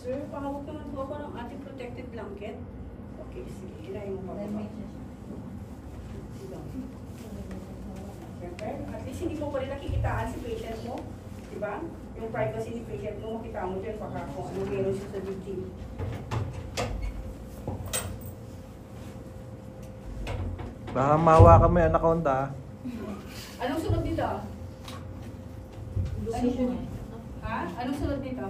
Sir, pakawag naman po ako ng ating protected blanket. Okay, sige. Ilayin mo pa po. Siyempre, at least hindi mo pa rin nakikitaan si patient mo. Diba? Yung privacy ni patient mo, makita mo dyan baka kung ano meron siya sa victim. Baka mawa kami, anaconda. Anong sunod dito? Ha? Anong sunod dito?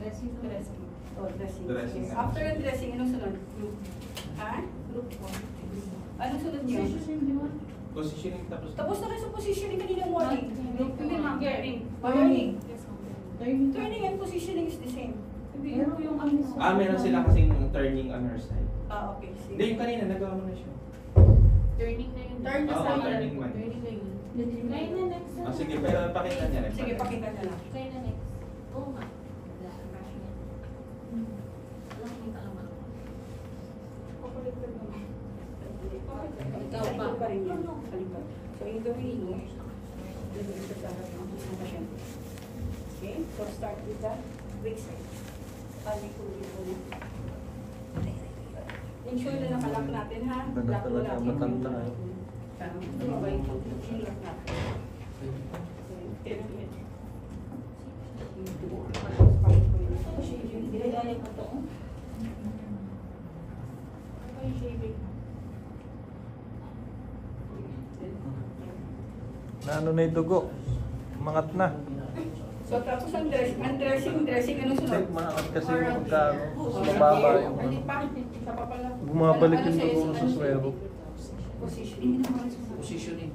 Dressing. Dressing. Oh, dressing. Dressing. Yes. After yung dressing, anong sunod? Ha? Anong sunod niyo? Positioning tapos. Tapos na kayo sa positioning kanina morning. Hindi ma'am, turning. Turning. Turning and positioning is the same. Pero yung Meron sila kasing turning on her side. Ah, okay. Sige. Hindi, yung kanina, nagawa mo na siya. turning na yun. Turn na Oo, sa turning man. Turning na yun. Kaya na next. Sige, pero pakita niya rin. Sige, pakita na lang. Kaya na next. Oo nga. Alam mo yung talaman. Ikaw pa. Pa rin yan. Kalipat. So, either way, no? Dito sa harap ng pasyente. Okay? So, start with the weak side. Pali ko muna. Ensure na nakalak natin, ha? Ganda Lock mo talaga, natin matanda, yung- eh. Sabay ko, lock natin. Ginagaya ko to. Ano yung shaving? Na ano na yung dugo. Mangat na. So, tapos ang dressing, anong sunod? Hindi, mangat kasi yung pagka baba yung ano. Hindi pa, isa pa pala. Bumabalik yung Ano dugo sa'yo, sa swero. Positioning. Positioning.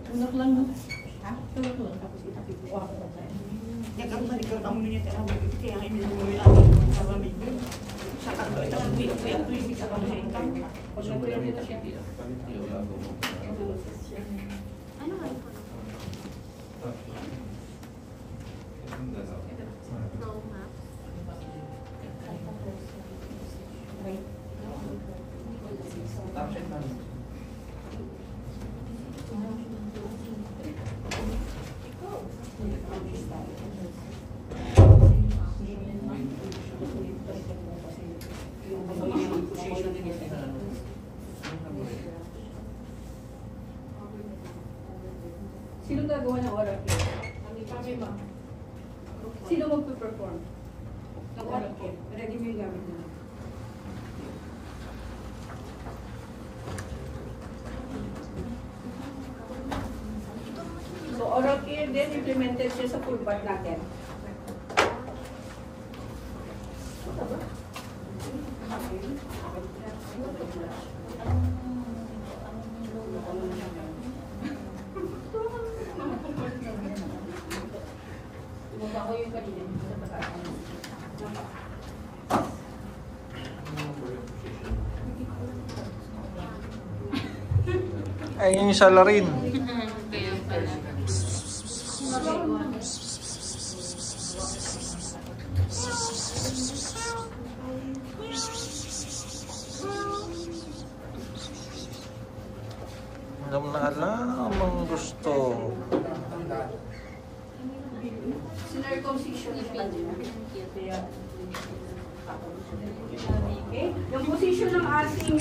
Tulak lang no? Ha? Tulak lang. Tapos itapipuha ko na tayo. Balik ka ang minute ang kaya ngayon minumuwi natin sa lamig. Sa kanto, ito ang tuwing sa kanto sa income. Pag nag-ready na siya. Ano nga ito? No map. Sino gagawa ng oral care? Kami ba? Sino magpe-perform ng oral care? Ready mo yung gamit na. So, oral care din implemented siya sa full bath natin. Tumaba ko yung kanina sa taas. Ay, yun yung salarin. Kaya pala. Alam na alam ang gusto. Circumcision na siya. Kaya, okay? Yung position ng ating